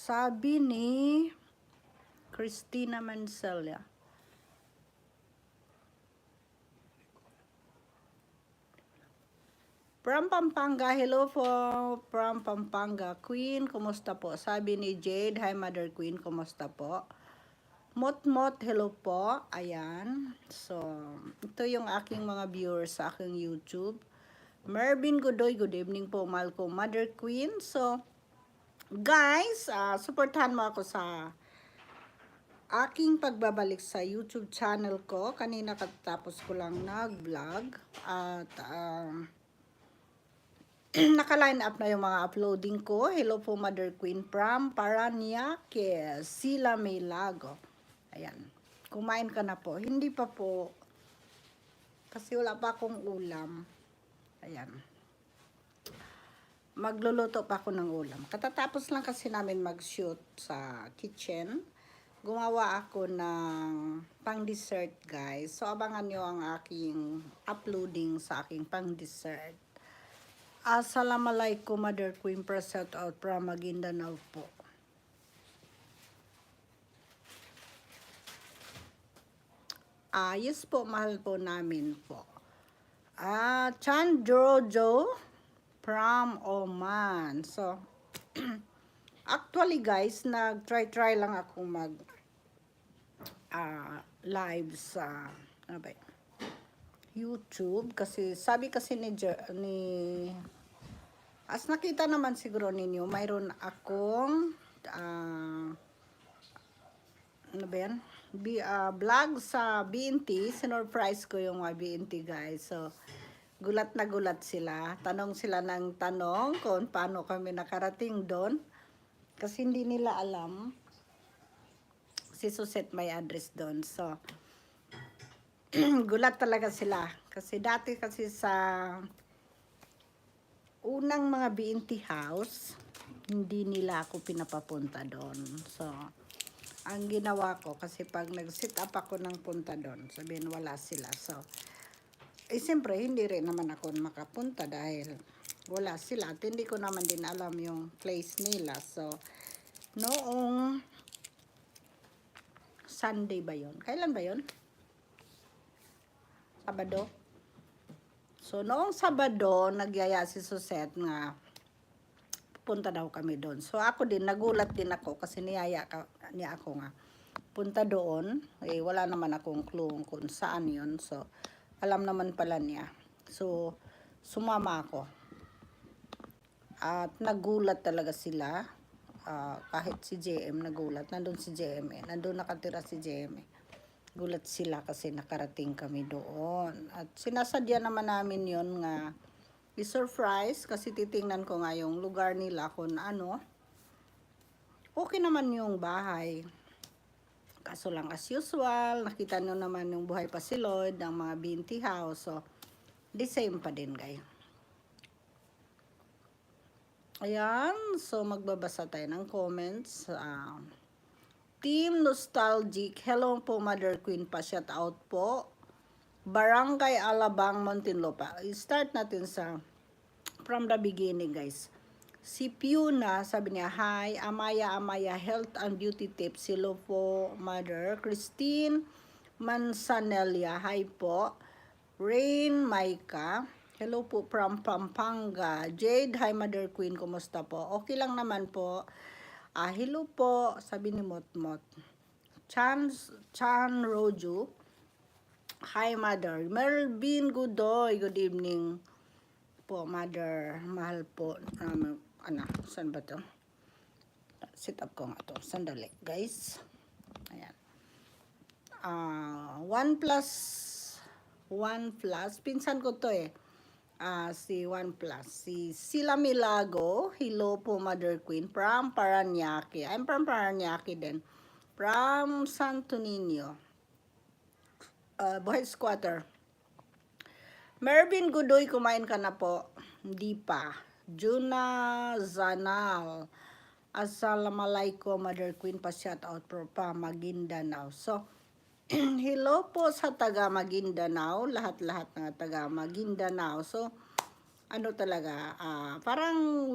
Sabi ni Christina Mansella. From Pampanga, hello po from Pampanga. Queen, kumusta po? Sabi ni Jade, hi Mother Queen, kumusta po? Mot, hello po. Ayan. So, ito yung aking mga viewers sa aking YouTube. Mervin Godoy, good evening po, Malcolm, Mother Queen. So, guys, supportahan mo ako sa aking pagbabalik sa YouTube channel ko. Kanina katapos ko lang nag-vlog at naka-line up na yung mga uploading ko. Hello po Mother Queen from Paranaque, Sila Milago. Ayan. Kumain ka na po. Hindi pa po. Kasi wala pa akong ulam. Ayan. Magluluto pa ako ng ulam. Katatapos lang kasi namin mag-shoot sa kitchen. Gumawa ako ng pang-dessert, guys. So, abangan nyo ang aking uploading sa aking pang-dessert. Assalamualaikum, Mother Queen, present out from Maguindanao po. Yes po, mahal po namin po. Chan Jojo from Oman. So, actually guys, nag-try lang ako mag live sa ano ba, YouTube. Kasi sabi kasi ni as nakita naman siguro ninyo, mayroon akong ano ba yan? Vlog sa BNT. Sinurprise ko yung mga BNT guys. So, gulat na gulat sila. Tanong sila ng tanong kung paano kami nakarating doon. Kasi hindi nila alam. Si Suset may address doon. So, gulat talaga sila. Kasi dati kasi sa unang mga BNT house, hindi nila ako pinapapunta doon. So, ang ginawa ko, kasi pag nag-sit up ako ng punta doon, sabihin wala sila. So, siyempre, hindi rin naman ako makapunta dahil wala sila. At hindi ko naman din alam yung place nila. So, noong Sunday ba yun? Kailan ba yun? Sabado? So, noong Sabado, nagyaya si Suset nga punta daw kami doon. So, ako din, nagulat din ako kasi niya ako nga punta doon. Wala naman akong clue kung saan yun. So, alam naman pala niya. So, sumama ako. At nagulat talaga sila. Kahit si JM nagulat. Nandun si JM eh. Nandun nakatira si JM eh. Gulat sila kasi nakarating kami doon. At sinasadya naman namin yon nga i-surprise kasi titingnan ko nga yung lugar nila kung ano. Okay naman yung bahay. Kaso lang as usual, nakita nyo naman yung buhay pa si Lloyd ng mga BNT house. So, the same pa din guys. Ayan, so magbabasa tayo ng comments. Team Nostalgic, hello po Mother Queen, pa shout out po. Barangay Alabang, Muntinlupa. Start natin sa from the beginning guys. Si Piuna, sabi niya, hi, Amaya, health and beauty tips. Hello po Mother. Christine Mansanelia, hi po. Rain Maika, hello po from Pampanga. Jade, hi Mother Queen, kumusta po? Okay lang naman po. Hello po, sabi ni Motmot. Chan Roju, hi Mother. Melvin Godoy, good evening po Mother. Mahal po. Saan ba to? Sit up ko nga to. Sandali guys. Ayan. 1 plus. Pinsan ko to eh. Si 1 plus. Si Sila Milago. Hello po Mother Queen. From Paranaque. I'm from Paranaque din. From Santo Niño. Buhay Squatter. Mervin Godoy, kumain ka na po. Hindi pa. Juna Zanal. Assalamualaikum Mother Queen, pa shout out pa Maguindanao. So, hello po sa taga Maguindanao, lahat-lahat ng taga Maguindanao. So, ano talaga, parang